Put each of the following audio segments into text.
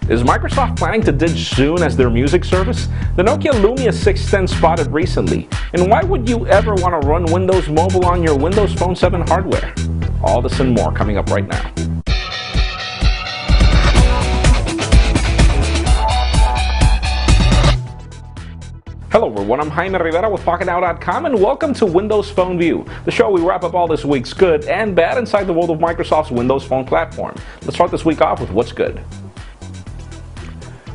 Is Microsoft planning to ditch Zune as their music service? The Nokia Lumia 610 spotted recently. And why would you ever want to run Windows Mobile on your Windows Phone 7 hardware? All this and more coming up right now. Hello everyone, I'm Jaime Rivera with PocketNow.com and welcome to Windows Phone View, the show where we wrap up all this week's good and bad inside the world of Microsoft's Windows Phone platform. Let's start this week off with what's good.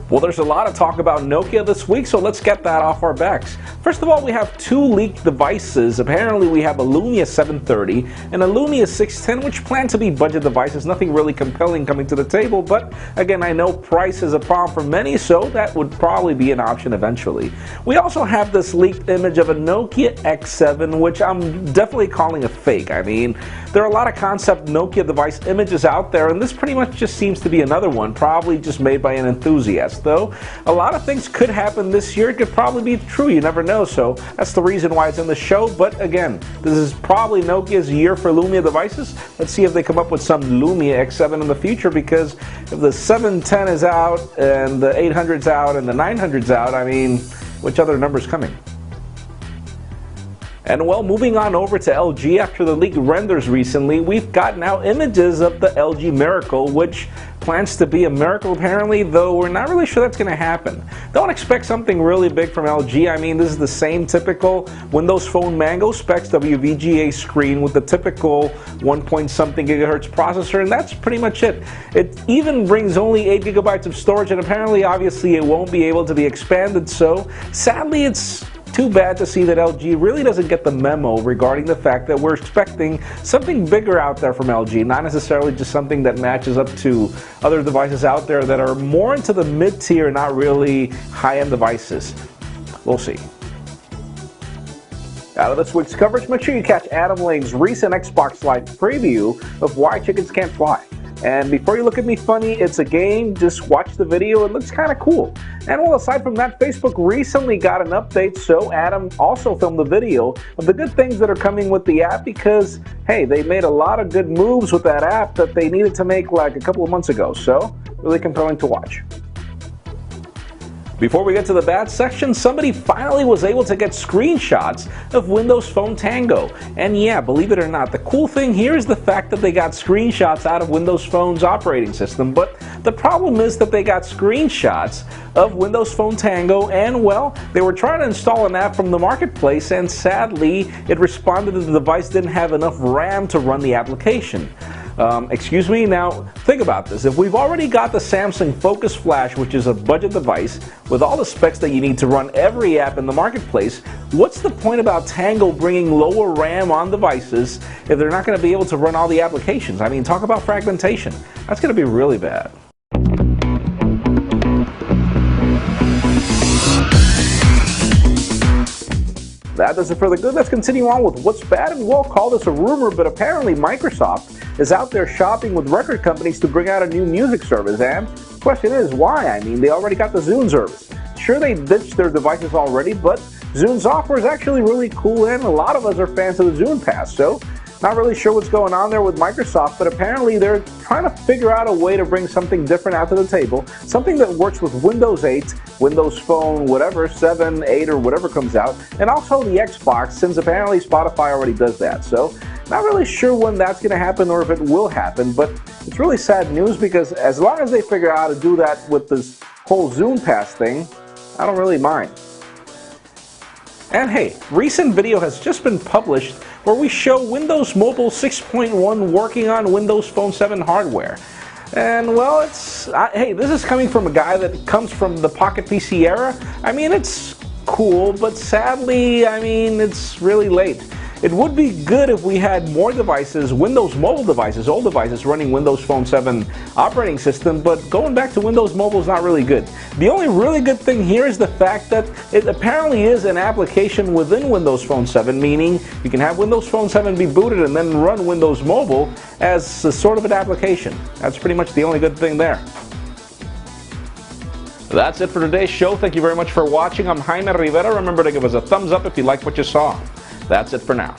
Well, there's a lot of talk about Nokia this week, so let's get that off our backs. First of all, we have two leaked devices. Apparently, we have a Lumia 730 and a Lumia 610, which plan to be budget devices. Nothing really compelling coming to the table, but again, I know price is a problem for many, so that would probably be an option eventually. We also have this leaked image of a Nokia X7, which I'm definitely calling a fake. I mean, there are a lot of concept Nokia device images out there, and this pretty much just seems to be another one, probably just made by an enthusiast. Though a lot of things could happen this year. It could probably be true, you never know, so that's the reason why it's in the show. But again, this is probably Nokia's year for Lumia devices. Let's see if they come up with some Lumia X7 in the future, because if the 710 is out and the 800's out and the 900's out, I mean, which other number's coming? And well, moving on over to LG, after the leaked renders recently, we've got now images of the LG Miracle, which plans to be a miracle apparently, though we're not really sure that's going to happen. Don't expect something really big from LG. I mean, this is the same typical Windows Phone Mango specs WVGA screen with the typical 1-point-something gigahertz processor, and that's pretty much it. It even brings only 8 gigabytes of storage, and apparently, obviously, it won't be able to be expanded, so sadly, it's too bad to see that LG really doesn't get the memo regarding the fact that we're expecting something bigger out there from LG, not necessarily just something that matches up to other devices out there that are more into the mid-tier, not really high-end devices. We'll see. Out of this week's coverage, make sure you catch Adam Lang's recent Xbox Live preview of Why Chickens Can't Fly. And before you look at me funny, it's a game, just watch the video, it looks kind of cool. And well, aside from that, Facebook recently got an update, so Adam also filmed a video of the good things that are coming with the app, because, hey, they made a lot of good moves with that app that they needed to make like a couple of months ago, so really compelling to watch. Before we get to the bad section, somebody finally was able to get screenshots of Windows Phone Tango. And yeah, believe it or not, the cool thing here is the fact that they got screenshots out of Windows Phone's operating system. But the problem is that they got screenshots of Windows Phone Tango, and well, they were trying to install an app from the marketplace, and sadly, it responded that the device didn't have enough RAM to run the application. Excuse me, now think about this. If we've already got the Samsung Focus Flash, which is a budget device, with all the specs that you need to run every app in the marketplace, what's the point about Tango bringing lower RAM on devices if they're not going to be able to run all the applications? I mean, talk about fragmentation. That's going to be really bad. That does it for the good. Let's continue on with what's bad, and we'll call this a rumor, but apparently Microsoft is out there shopping with record companies to bring out a new music service. And the question is, why? I mean, they already got the Zune service. Sure, they ditched their devices already, but Zune software is actually really cool, and a lot of us are fans of the Zune Pass, so not really sure what's going on there with Microsoft, but apparently they're trying to figure out a way to bring something different out to the table, something that works with Windows 8, Windows Phone, whatever, 7, 8, or whatever comes out, and also the Xbox, since apparently Spotify already does that. So not really sure when that's going to happen or if it will happen, but it's really sad news, because as long as they figure out how to do that with this whole Zune Pass thing, I don't really mind. And hey, recent video has just been published where we show Windows Mobile 6.1 working on Windows Phone 7 hardware. And well, hey, this is coming from a guy that comes from the Pocket PC era. I mean, it's cool, but sadly, I mean, it's really late. It would be good if we had more devices, Windows Mobile devices, old devices running Windows Phone 7 operating system, but going back to Windows Mobile is not really good. The only really good thing here is the fact that it apparently is an application within Windows Phone 7, meaning you can have Windows Phone 7 be booted and then run Windows Mobile as a sort of an application. That's pretty much the only good thing there. That's it for today's show. Thank you very much for watching. I'm Jaime Rivera. Remember to give us a thumbs up if you liked what you saw. That's it for now.